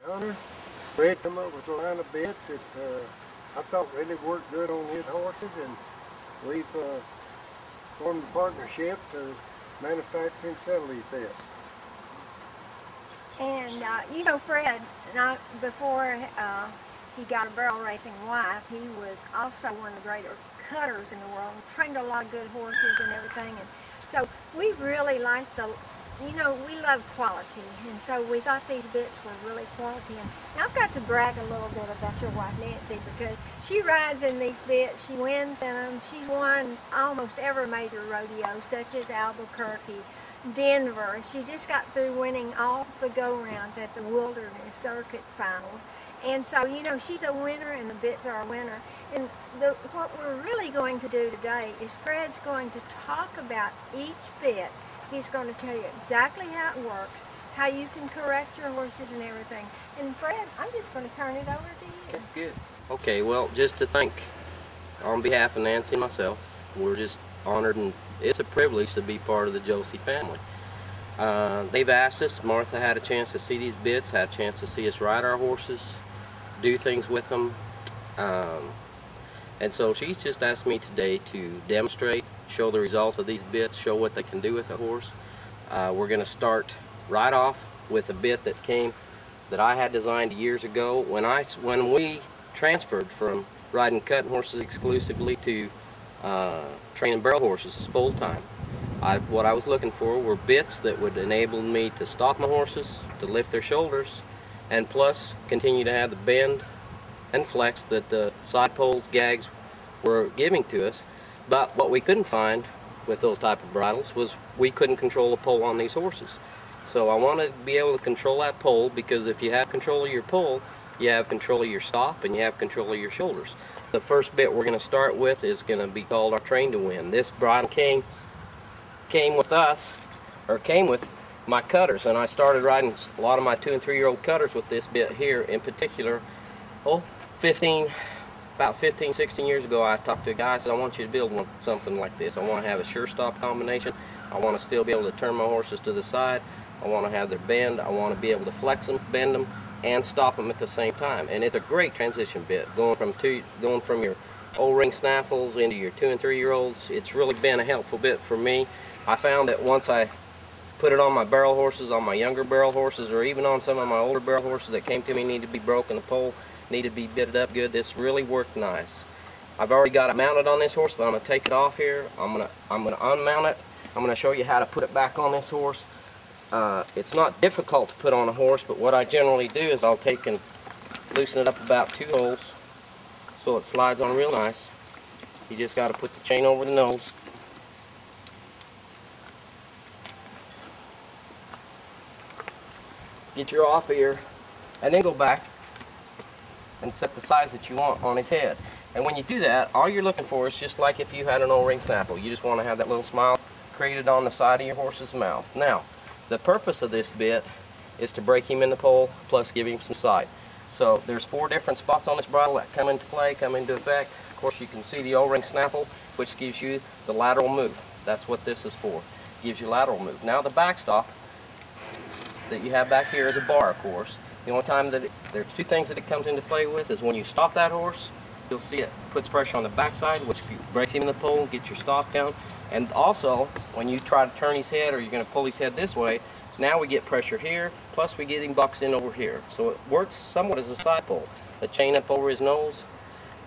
Hunter, Fred come up with a line of bits that I thought really worked good on his horses, and we've formed a partnership to manufacture and sell these bits. And you know, Fred, before he got a barrel racing wife, he was also one of the greater cutters in the world, trained a lot of good horses and everything. And so we really like we love quality, and so we thought these bits were really quality. And I've got to brag a little bit about your wife Nancy, because she rides in these bits, she wins in them. She's won almost every major rodeo, such as Albuquerque, Denver. She just got through winning all the go-rounds at the Wilderness Circuit Finals. And so, you know, she's a winner and the bits are a winner. And what we're really going to do today is Fred's going to talk about each bit. He's going to tell you exactly how it works, how you can correct your horses and everything. And Fred, I'm just going to turn it over to you. Okay, good. Okay, well, just to thank, on behalf of Nancy and myself, we're just honored, and it's a privilege to be part of the Josey family. They've asked us, Martha had a chance to see these bits, had a chance to see us ride our horses, do things with them. And so she's just asked me today to demonstrate, show the results of these bits, show what they can do with the horse. We're going to start right off with a bit that I had designed years ago when we transferred from riding cutting horses exclusively to training barrel horses full time. What I was looking for were bits that would enable me to stop my horses, to lift their shoulders, and plus continue to have the bend and flex that the side poles, gags were giving to us. But what we couldn't find with those type of bridles was we couldn't control the pole on these horses. So I wanted to be able to control that pole, because if you have control of your pole, you have control of your stop and you have control of your shoulders. The first bit we're going to start with is going to be called our Train to Win. This bridle came with us, or came with my cutters, and I started riding a lot of my 2- and 3-year-old cutters with this bit here in particular. About 15, 16 years ago, I talked to a guy and said, I want you to build something like this. I want to have a sure stop combination. I want to still be able to turn my horses to the side. I want to have their bend. I want to be able to flex them, bend them, and stop them at the same time. And it's a great transition bit, going from your O-ring snaffles into your 2- and 3-year-olds. It's really been a helpful bit for me. I found that once I put it on my barrel horses, on my younger barrel horses, or even on some of my older barrel horses that came to me needed to be broken, the pole needed to be bitted up good, this really worked nice. I've already got it mounted on this horse, but I'm going to take it off here. I'm going to unmount it. I'm going to show you how to put it back on this horse. It's not difficult to put on a horse, but what I generally do is I'll take and loosen it up about 2 holes so it slides on real nice. You just got to put the chain over the nose. Get your off ear, and then go back and set the size that you want on his head. And when you do that, all you're looking for is just like if you had an O-ring snaffle. You just want to have that little smile created on the side of your horse's mouth. Now, the purpose of this bit is to break him in the pole, plus give him some side. So there's 4 different spots on this bridle that come into effect. Of course, you can see the O-ring snaffle, which gives you the lateral move. That's what this is for. It gives you lateral move. Now the backstop that you have back here is a bar, of course. The only time that there's 2 things that it comes into play with is when you stop that horse, you'll see it puts pressure on the backside, which breaks him in the pole, gets your stop down. And also, when you try to turn his head, or you're going to pull his head this way, now we get pressure here, plus we get him boxed in over here. So it works somewhat as a side pull. The chain up over his nose,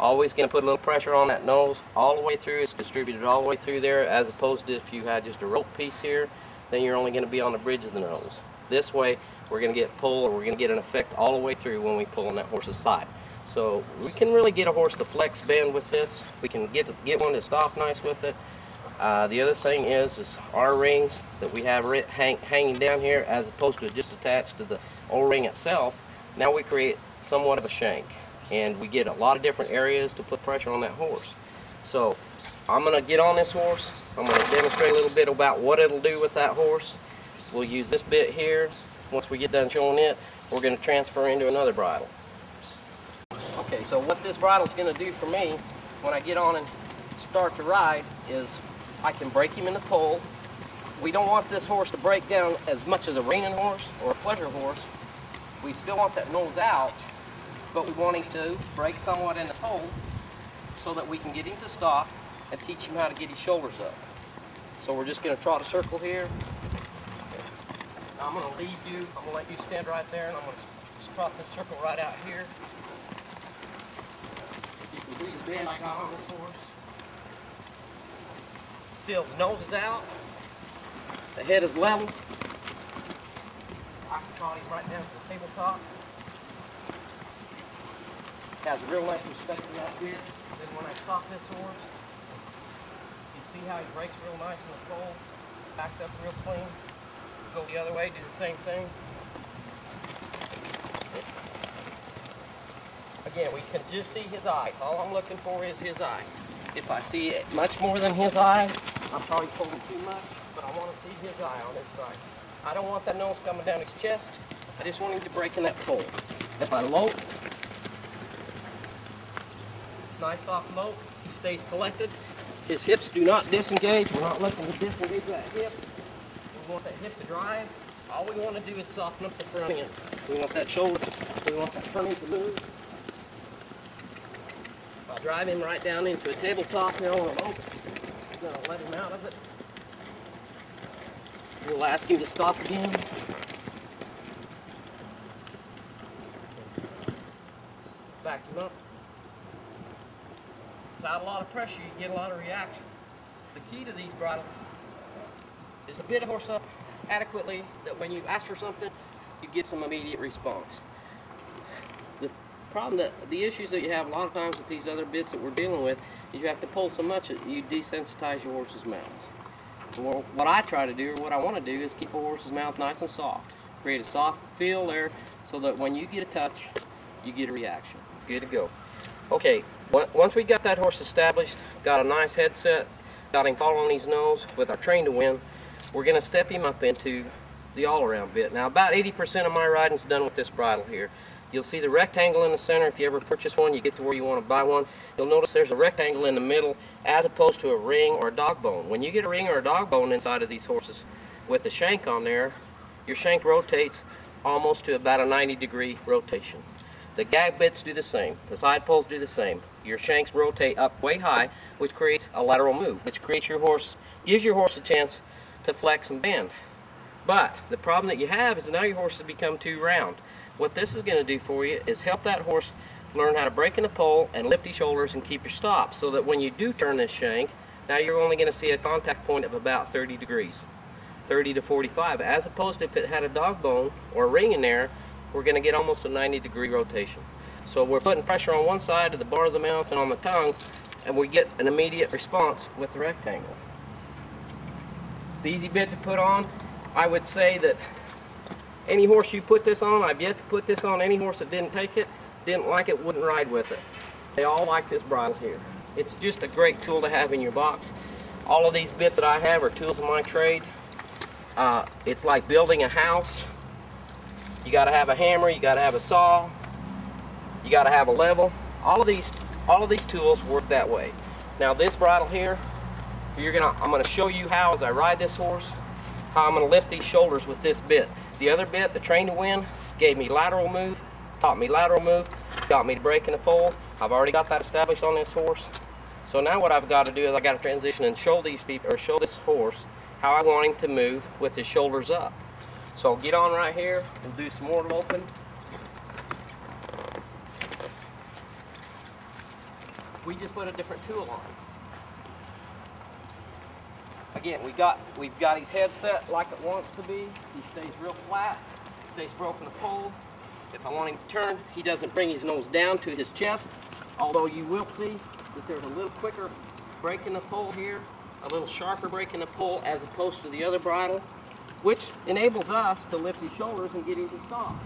always going to put a little pressure on that nose all the way through. It's distributed all the way through there, as opposed to if you had just a rope piece here, then you're only going to be on the bridge of the nose. This way, we're going to get pull, or we're going to get an effect all the way through when we pull on that horse's side. So we can really get a horse to flex bend with this. We can get one to stop nice with it. The other thing is our rings that we have hanging down here, as opposed to just attached to the O-ring itself. Now we create somewhat of a shank, and we get a lot of different areas to put pressure on that horse. So I'm going to get on this horse. I'm going to demonstrate a little bit about what it'll do with that horse. We'll use this bit here. Once we get done showing it, we're going to transfer into another bridle. Okay, so what this bridle is going to do for me when I get on and start to ride is I can break him in the pole. We don't want this horse to break down as much as a reining horse or a pleasure horse. We still want that nose out, but we want him to break somewhat in the pole so that we can get him to stop and teach him how to get his shoulders up. So we're just going to trot a circle here. I'm going to lead you, I'm going to let you stand right there, and I'm going to trot this circle right out here. You can see the bend I got on this horse. Still, the nose is out, the head is level. I can trot him right down to the tabletop. Has a real nice respect for that bit. Then when I stop this horse, you see how he breaks real nice in the pole, backs up real clean. Go the other way, do the same thing. Again, we can just see his eye. All I'm looking for is his eye. If I see it much more than his eye, I'm probably pulling too much, but I want to see his eye on this side. I don't want that nose coming down his chest. I just want him to break in that pole. If I lope, nice soft lope, he stays collected. His hips do not disengage. We're not looking to disengage that hip. We want that hip to drive. All we want to do is soften up the front end. We want that shoulder, we want that front end to move. I'll drive him right down into a tabletop now on a lope. I'm going to let him out of it. We'll ask him to stop again. Back him up. Without a lot of pressure, you get a lot of reaction. The key to these bridles is to bit a horse up adequately that when you ask for something, you get some immediate response. The issues that you have a lot of times with these other bits that we're dealing with is you have to pull so much that you desensitize your horse's mouth. Well, what I try to do, or what I want to do, is keep a horse's mouth nice and soft. Create a soft feel there so that when you get a touch, you get a reaction. Good to go. Okay, once we got that horse established, got a nice headset, got him following his nose with our train to win, we're going to step him up into the all-around bit. Now, about 80% of my riding's done with this bridle here. You'll see the rectangle in the center. If you ever purchase one, you get to where you want to buy one. You'll notice there's a rectangle in the middle as opposed to a ring or a dog bone. When you get a ring or a dog bone inside of these horses with a shank on there, your shank rotates almost to about a 90-degree rotation. The gag bits do the same. The side poles do the same. Your shanks rotate up way high, which creates a lateral move, which gives your horse a chance to flex and bend. But the problem that you have is now your horse has become too round. What this is going to do for you is help that horse learn how to break in the pole and lift his shoulders and keep your stop, so that when you do turn this shank, now you're only going to see a contact point of about 30 degrees, 30 to 45, as opposed to if it had a dog bone or a ring in there, we're going to get almost a 90-degree rotation. So we're putting pressure on one side of the bar of the mouth and on the tongue, and we get an immediate response with the rectangle. The easy bit to put on, I would say that any horse you put this on, I've yet to put this on any horse that didn't take it, didn't like it, wouldn't ride with it. They all like this bridle here. It's just a great tool to have in your box. All of these bits that I have are tools of my trade. It's like building a house. You got to have a hammer, you got to have a saw, you got to have a level. All of these tools work that way. Now this bridle here, I'm going to show you how, as I ride this horse, how I'm going to lift these shoulders with this bit. The other bit, the train to win, gave me lateral move, taught me lateral move, got me to break in the pole. I've already got that established on this horse. So now what I've got to do is I've got to transition and show these people, or show this horse how I want him to move with his shoulders up. So I'll get on right here and do some more loping. We just put a different tool on. Again, we've got his head set like it wants to be. He stays real flat, stays broken the pole. If I want him to turn, he doesn't bring his nose down to his chest, although you will see that there's a little quicker break in the pole here, a little sharper break in the pole as opposed to the other bridle, which enables us to lift his shoulders and get him to stop.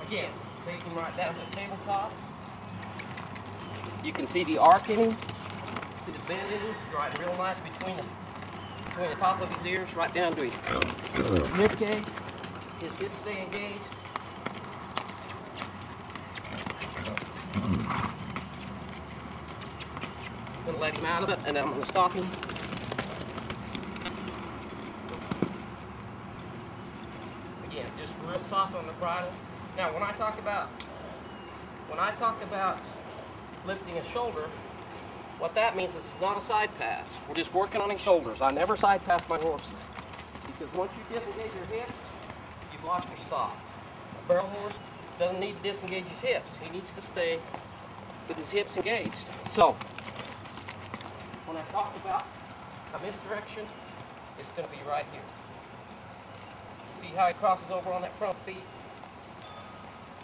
Again, take him right down to the tabletop. You can see the arc in him. See the bend in him? Right real nice between the top of his ears right down to his rib cage. His hips stay engaged. I'm going to let him out of it, and then I'm going to stop him. Again, just real soft on the bridle. Now, when I talk about lifting his shoulder, what that means is it's not a side pass. We're just working on his shoulders. I never side pass my horses, because once you disengage your hips, you've lost your stop. A barrel horse doesn't need to disengage his hips. He needs to stay with his hips engaged. So, when I talk about a misdirection, it's going to be right here. You see how he crosses over on that front feet?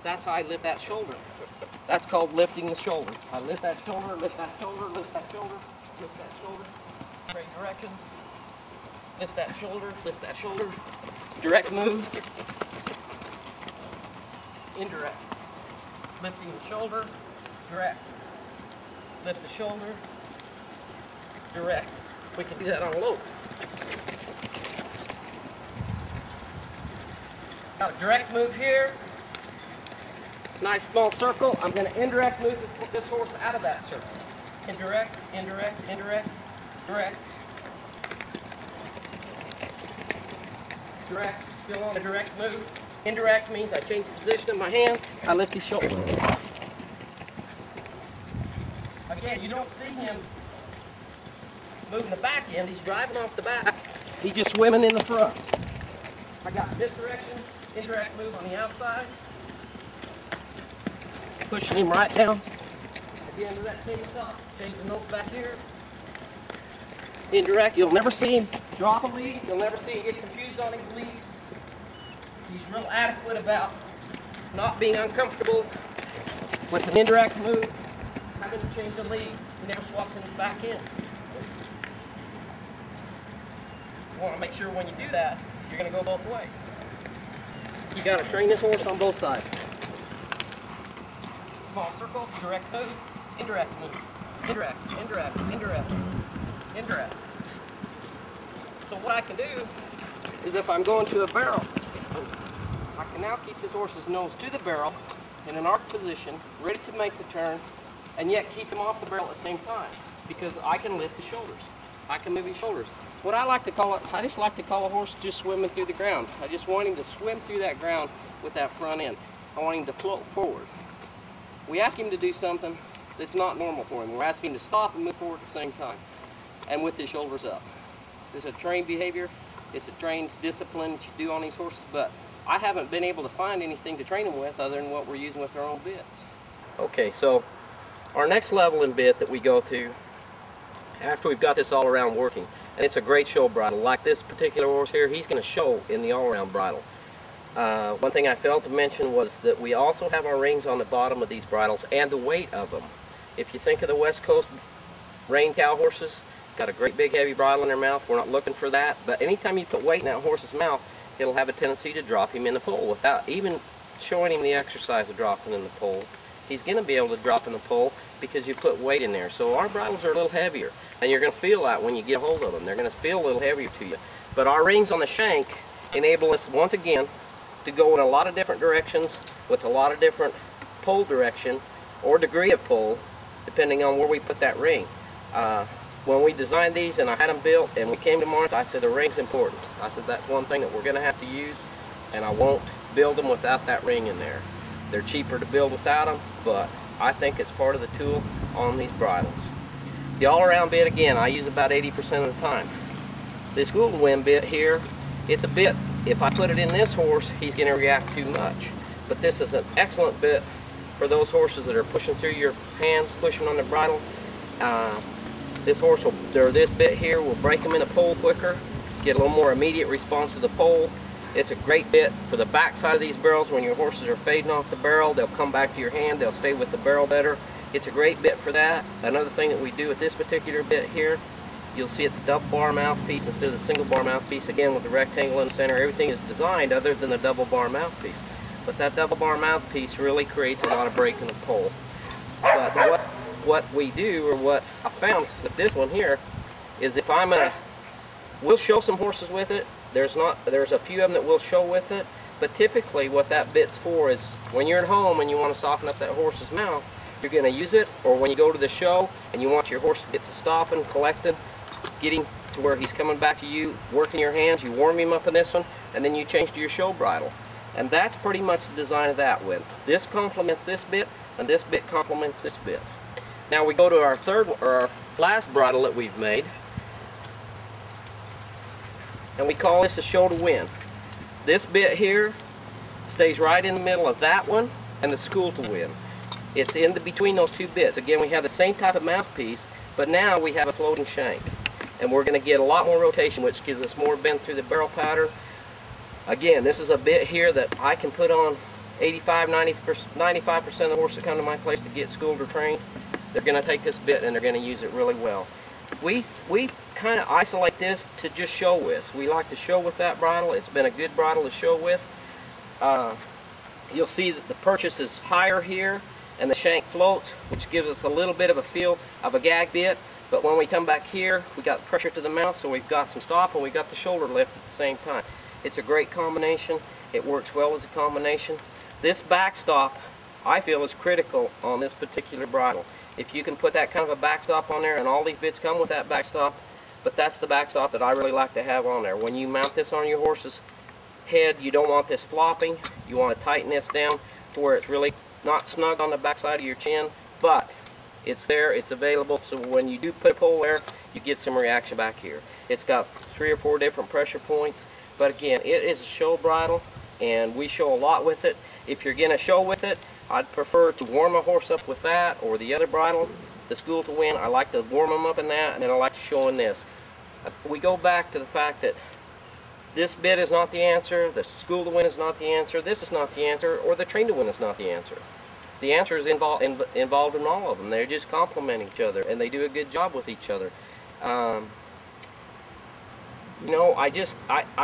That's how I lift that shoulder. That's called lifting the shoulder. I lift that shoulder, lift that shoulder, lift that shoulder, lift that shoulder. Trade directions. Lift that shoulder, lift that shoulder. Direct move. Indirect. Lifting the shoulder, direct. Lift the shoulder, direct. We can do that on a lope. Got a direct move here. Nice small circle. I'm going to indirect move this horse out of that circle. Indirect, indirect, indirect, direct. Direct, still on a direct move. Indirect means I change the position of my hands. I lift his shoulder. Again, you don't see him moving the back end. He's driving off the back. He's just swimming in the front. I got this direction, indirect move on the outside. Pushing him right down at the end of that tabletop. Change the nose back here. Indirect, you'll never see him drop a lead. You'll never see him get confused on his leads. He's real adequate about not being uncomfortable with an indirect move, having to change the lead. He never swaps in his back end. You want to make sure when you do that, you're going to go both ways. You got to train this horse on both sides. Small circle, direct move, indirect move, indirect, indirect, indirect, indirect. So what I can do is if I'm going to a barrel, I can now keep this horse's nose to the barrel in an arc position, ready to make the turn, and yet keep him off the barrel at the same time, because I can lift the shoulders. I can move his shoulders. What I like to call it, I just like to call a horse just swimming through the ground. I just want him to swim through that ground with that front end. I want him to float forward. We ask him to do something that's not normal for him. We're asking him to stop and move forward at the same time, and with his shoulders up. It's a trained behavior. It's a trained discipline that you do on these horses, but I haven't been able to find anything to train them with other than what we're using with our own bits. Okay, so our next level in bit that we go to after we've got this all-around working, and it's a great show bridle. Like this particular horse here, he's going to show in the all-around bridle. One thing I failed to mention was that we also have our rings on the bottom of these bridles and the weight of them. If you think of the West Coast rein cow horses, got a great big heavy bridle in their mouth. We're not looking for that, but anytime you put weight in that horse's mouth, it'll have a tendency to drop him in the pole without even showing him the exercise of dropping in the pole. He's going to be able to drop in the pole because you put weight in there. So our bridles are a little heavier, and you're going to feel that when you get a hold of them. They're going to feel a little heavier to you. But our rings on the shank enable us, once again, to go in a lot of different directions with a lot of different pull direction or degree of pull, depending on where we put that ring. When we designed these and I had them built and we came to Martha, I said the ring's important. I said that's one thing that we're going to have to use, and I won't build them without that ring in there. They're cheaper to build without them, but I think it's part of the tool on these bridles. The all-around bit, again, I use about 80% of the time. This school-to-win bit here, it's a bit, if I put it in this horse, he's going to react too much. But this is an excellent bit for those horses that are pushing through your hands, pushing on the bridle. This horse will, or this bit here will break them in a pole quicker, get a little more immediate response to the pole. It's a great bit for the back side of these barrels. When your horses are fading off the barrel, they'll come back to your hand, they'll stay with the barrel better. It's a great bit for that. Another thing that we do with this particular bit here, you'll see it's a double bar mouthpiece instead of the single bar mouthpiece, again with the rectangle in the center. Everything is designed other than the double bar mouthpiece. But that double bar mouthpiece really creates a lot of break in the pole. But what we do, or what I found with this one here, is if I'm gonna, we'll show some horses with it. There's a few of them that we'll show with it, but typically what that bit's for is when you're at home and you want to soften up that horse's mouth, you're going to use it, or when you go to the show and you want your horse to get to stopping, collecting, getting to where he's coming back to you, working your hands, you warm him up in this one, and then you change to your show bridle. And that's pretty much the design of that one. This complements this bit, and this bit complements this bit. Now we go to our our last bridle that we've made, and we call this a show to win. This bit here stays right in the middle of that one and the school to win. It's in between those two bits. Again, we have the same type of mouthpiece, but now we have a floating shank. And we're going to get a lot more rotation, which gives us more bend through the barrel pattern. Again, this is a bit here that I can put on 95% of the horses that come to my place to get schooled or trained. They're going to take this bit and they're going to use it really well. We kind of isolate this to just show with. We like to show with that bridle. It's been a good bridle to show with. You'll see that the purchase is higher here and the shank floats, which gives us a little bit of a feel of a gag bit. But when we come back here, we got pressure to the mouth, so we've got some stop and we got the shoulder lift at the same time. It's a great combination. It works well as a combination. This backstop, I feel, is critical on this particular bridle. If you can put that kind of a backstop on there, and all these bits come with that backstop, but that's the backstop that I really like to have on there. When you mount this on your horse's head, you don't want this flopping. You want to tighten this down to where it's really not snug on the backside of your chin, but it's there, it's available, so when you do put a pole there, you get some reaction back here. It's got 3 or 4 different pressure points, but again, it is a show bridle, and we show a lot with it. If you're going to show with it, I'd prefer to warm a horse up with that or the other bridle, the school to win. I like to warm them up in that, and then I like to show in this. We go back to the fact that this bit is not the answer, the school to win is not the answer, this is not the answer, or the train to win is not the answer. The answer is involved in all of them. They just complement each other, and they do a good job with each other. You know, I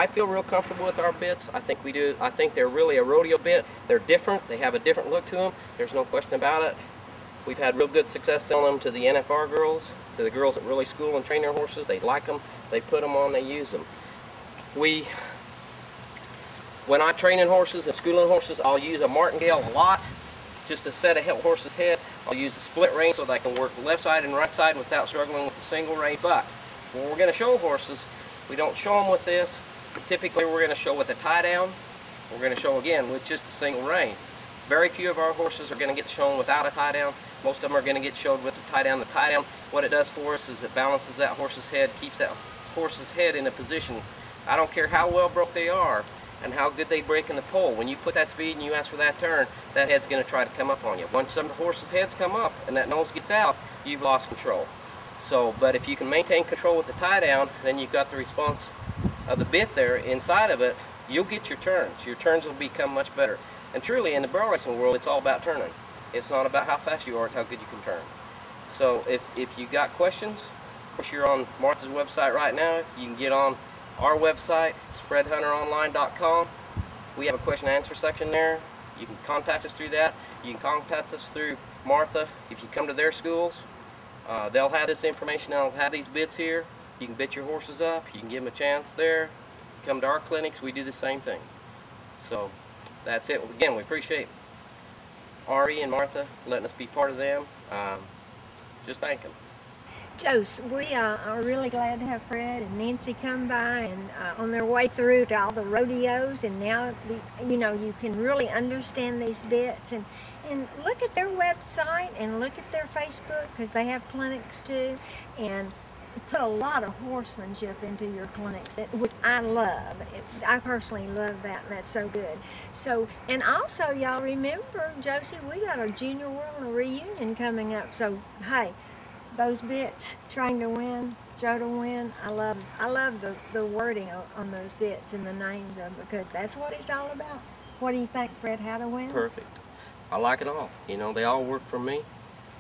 feel real comfortable with our bits. I think we do. I think they're really a rodeo bit. They're different. They have a different look to them. There's no question about it. We've had real good success selling them to the NFR girls, to the girls that really school and train their horses. They like them. They put them on. They use them. When I'm training horses and schooling horses, I'll use a martingale a lot, just to set a horse's head. I'll use a split rein so that I can work left side and right side without struggling with a single rein. But when we're going to show horses, we don't show them with this. Typically we're going to show with a tie down. We're going to show again with just a single rein. Very few of our horses are going to get shown without a tie down. Most of them are going to get showed with a tie down. The tie down, what it does for us is it balances that horse's head, keeps that horse's head in a position. I don't care how well broke they are and how good they break in the pole. When you put that speed and you ask for that turn, that head's going to try to come up on you. Once some horses' heads come up and that nose gets out, you've lost control. So, but if you can maintain control with the tie down, then you've got the response of the bit there inside of it, you'll get your turns. Your turns will become much better. And truly, in the barrel racing world, it's all about turning. It's not about how fast you are, it's how good you can turn. So if you got questions, of course you're on Martha's website right now. You can get on our website. It's fredhunteronline.com. We have a question and answer section there. You can contact us through that. You can contact us through Martha. If you come to their schools, they'll have this information. They'll have these bits here. You can bit your horses up. You can give them a chance there. Come to our clinics. We do the same thing. So that's it. Again, we appreciate Ari and Martha letting us be part of them. Just thank them. Jose, we are really glad to have Fred and Nancy come by and on their way through to all the rodeos, and now you can really understand these bits, and look at their website and look at their Facebook, because they have clinics too, and put a lot of horsemanship into your clinics, which I love. I personally love that, and that's so good. So, and also y'all remember, Josie, we got our Junior World reunion coming up, so hey, those bits, train to win, show to win, I love the wording on those bits and the names of them, because that's what it's all about. What do you think, Fred, how to win? Perfect. I like it all. You know, they all work for me.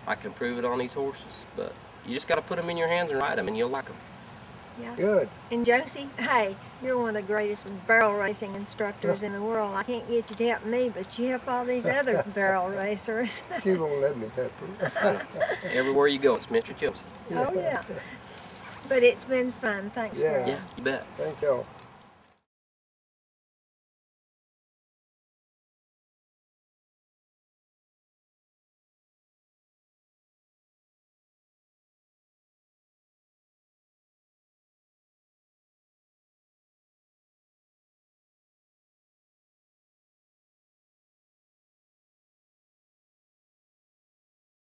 I can prove it on these horses, but you just got to put them in your hands and ride them, and you'll like them. Yeah. Good. And Josie, hey, you're one of the greatest barrel racing instructors in the world. I can't get you to help me, but you help all these other barrel racers. She won't let me help her. Everywhere you go, it's Mr. Josie. Oh, yeah. But it's been fun. Thanks, Fred. Yeah, you bet. Thank y'all.